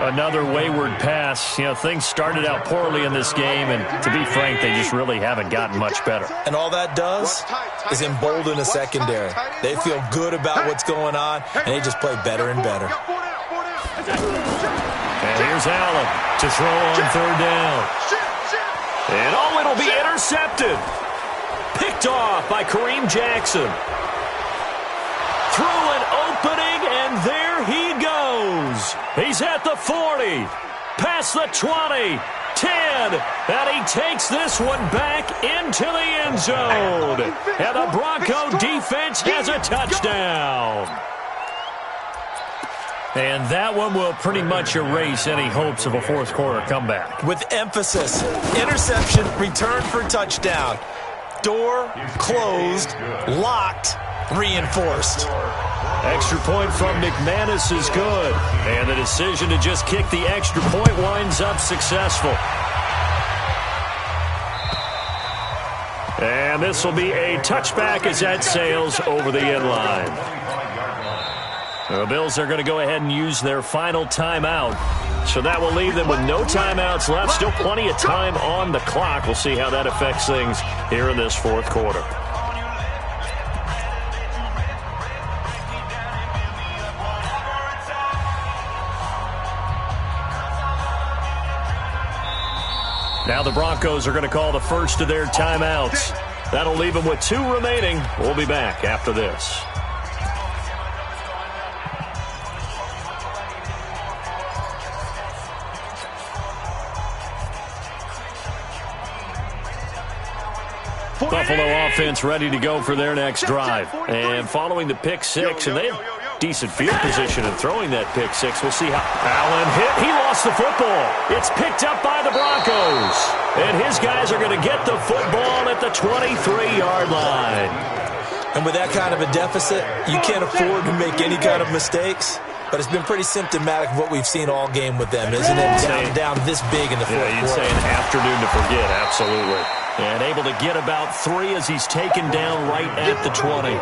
A: Another wayward pass. You know, things started out poorly in this game, and to be frank, they just really haven't gotten much better.
D: And all that does is embolden a secondary. They feel good about what's going on, and they just play better and better.
A: And here's Allen to throw on third down. And it'll be intercepted. Picked off by Kareem Jackson. Through an opening, and there he goes. He's at the 40, past the 20, 10, and he takes this one back into the end zone. And the Bronco defense has a touchdown. And that one will pretty much erase any hopes of a fourth quarter comeback.
D: With emphasis, interception, return for touchdown. Door closed, locked, reinforced.
A: Extra point from McManus is good. And the decision to just kick the extra point winds up successful. And this will be a touchback as that sails over the end line. The Bills are going to go ahead and use their final timeout. So that will leave them with no timeouts left. Still plenty of time on the clock. We'll see how that affects things here in this fourth quarter. Now the Broncos are going to call the first of their timeouts. That'll leave them with 2 remaining. We'll be back after this. Buffalo offense ready to go for their next drive. And following the pick six, and they have decent field position in throwing that pick six. We'll see how Allen hit. He lost the football. It's picked up by the Broncos. And his guys are going to get the football at the 23-yard line.
D: And with that kind of a deficit, you can't afford to make any kind of mistakes. But it's been pretty symptomatic of what we've seen all game with them, isn't it? Down this big in the fourth quarter.
A: You'd say an afternoon to forget, absolutely. And able to get about 3 as he's taken down right at the 20.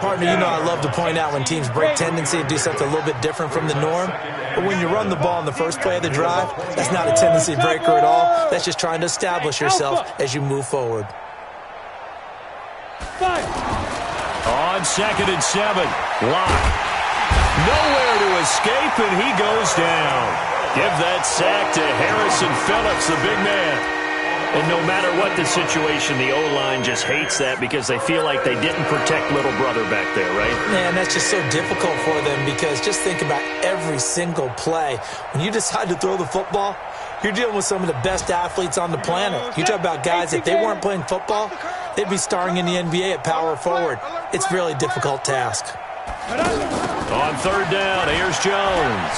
D: Partner, you know I love to point out when teams break tendency to do something a little bit different from the norm. But when you run the ball in the first play of the drive, that's not a tendency breaker at all. That's just trying to establish yourself as you move forward.
A: On 2nd and 7, Locke. Nowhere to escape, and he goes down. Give that sack to Harrison Phillips, the big man. And no matter what the situation, the O-line just hates that because they feel like they didn't protect little brother back there, right?
D: Man, that's just so difficult for them because just think about every single play. When you decide to throw the football, you're dealing with some of the best athletes on the planet. You talk about guys, if they weren't playing football, they'd be starring in the NBA at power forward. It's a really difficult task.
A: On third down, here's Jones.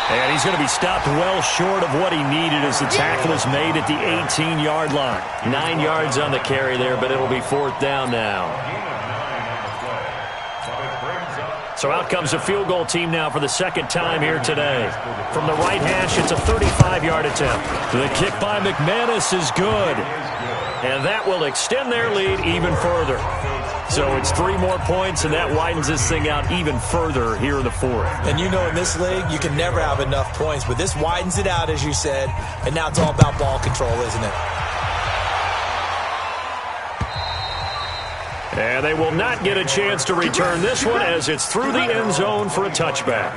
A: And he's going to be stopped well short of what he needed as the tackle is made at the 18-yard line. 9 yards on the carry there, but it'll be fourth down now. So out comes a field goal team now for the second time here today. From the right hash, it's a 35-yard attempt. The kick by McManus is good. And that will extend their lead even further. So it's 3 more points, and that widens this thing out even further here in the fourth.
D: And you know in this league, you can never have enough points, but this widens it out, as you said, and now it's all about ball control, isn't it?
A: And they will not get a chance to return this one as it's through the end zone for a touchback.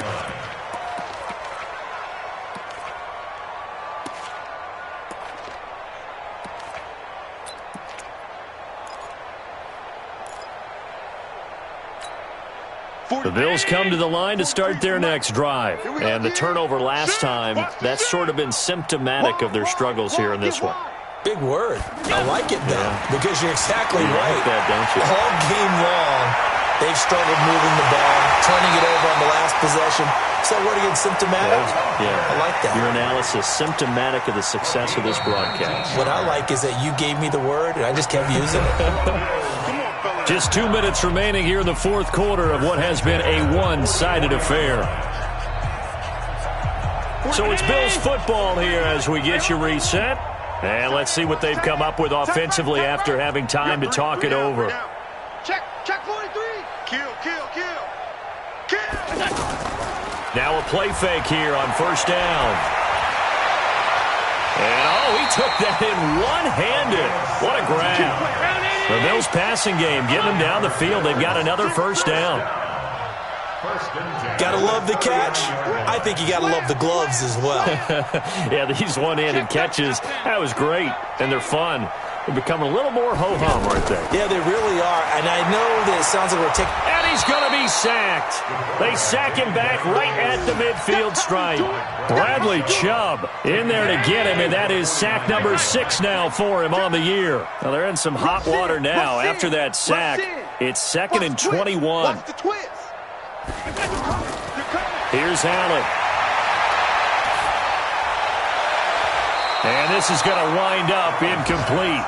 A: The Bills come to the line to start their next drive. And the turnover last time, that's sort of been symptomatic of their struggles here in this one.
D: Big word. I like it, though, because you're exactly right.
A: Like that, don't you?
D: All game long, they've struggled moving the ball, turning it over on the last possession. So what again, symptomatic?
A: Yeah.
D: I like that.
A: Your analysis, symptomatic of the success of this broadcast.
D: What I like is that you gave me the word, and I just kept using it.
A: Just 2 minutes remaining here in the fourth quarter of what has been a one-sided affair. So it's Bills football here as we get you reset. And let's see what they've come up with offensively after having time to talk it over.
C: Check 43. Kill.
A: Now a play fake here on first down. And, he took that in one-handed. What a grab. The Bills passing game, getting them down the field. They've got another first down.
D: Got to love the catch. I think you got to love the gloves as well.
A: Yeah, these one-handed catches, that was great, and they're fun. They become a little more ho-hum right there.
D: Yeah, they really are, and I know that it sounds like we're taking...
A: And he's going to be sacked. They sack him back right at the midfield stripe. Bradley Chubb in there to get him, and that is sack number 6 now for him on the year. Now, they're in some hot water now. After that sack, it's 2nd and 21. Here's Allen. And this is going to wind up incomplete.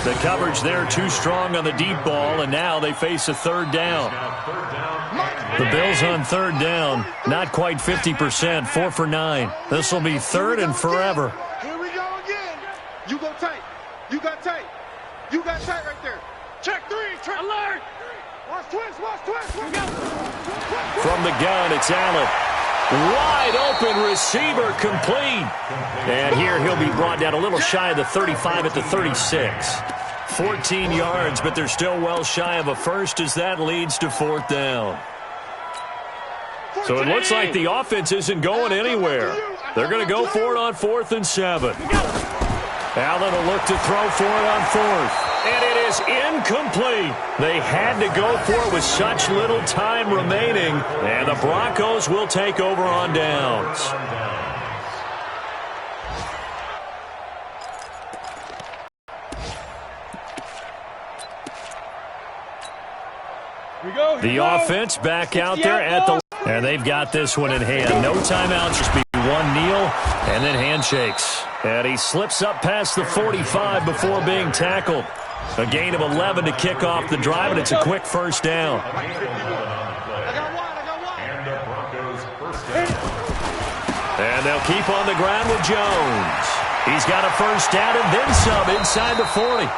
A: The coverage there too strong on the deep ball, and now they face a third down. The Bills on third down, not quite 50%, 4 for 9. This will be third and forever.
C: Here we go again. You go tight. You got tight. You got tight right there. Check 3. Check alert. Watch twist.
A: From the gun, it's Allen. Wide open receiver complete. And here he'll be brought down a little shy of the 35 at the 36. 14 yards, but they're still well shy of a first as that leads to fourth down. So it looks like the offense isn't going anywhere. They're going to go for it on 4th and 7. Allen will look to throw for it on 4th. And it is incomplete. They had to go for it with such little time remaining. And the Broncos will take over on downs. The offense back out there at the... And they've got this one in hand. No timeouts, just be one kneel and then handshakes. And he slips up past the 45 before being tackled. A gain of 11 to kick off the drive, and it's a quick first down. And they'll keep on the ground with Jones. He's got a first down and then some inside the 40.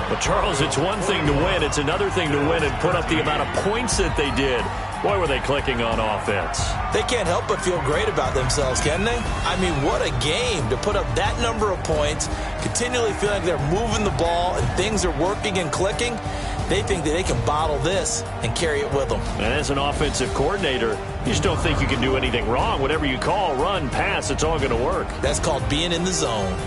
A: But, Charles, it's one thing to win. It's another thing to win and put up the amount of points that they did. Boy, were they clicking on offense.
D: They can't help but feel great about themselves, can they? I mean, what a game to put up that number of points, continually feeling like they're moving the ball and things are working and clicking. They think that they can bottle this and carry it with them.
A: And as an offensive coordinator, you just don't think you can do anything wrong. Whatever you call, run, pass, it's all going to work.
D: That's called being in the zone.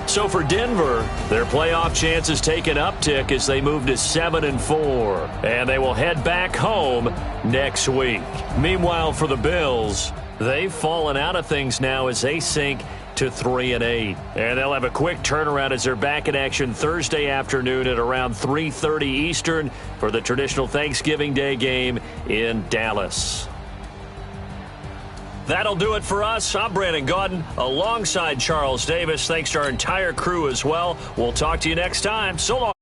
A: So for Denver, their playoff chances take an uptick as they move to 7-4. And they will head back home next week. Meanwhile, for the Bills, they've fallen out of things now as they sink to 3-8. And they'll have a quick turnaround as they're back in action Thursday afternoon at around 3:30 Eastern for the traditional Thanksgiving Day game in Dallas. That'll do it for us. I'm Brandon Gaudin alongside Charles Davis. Thanks to our entire crew as well. We'll talk to you next time. So long.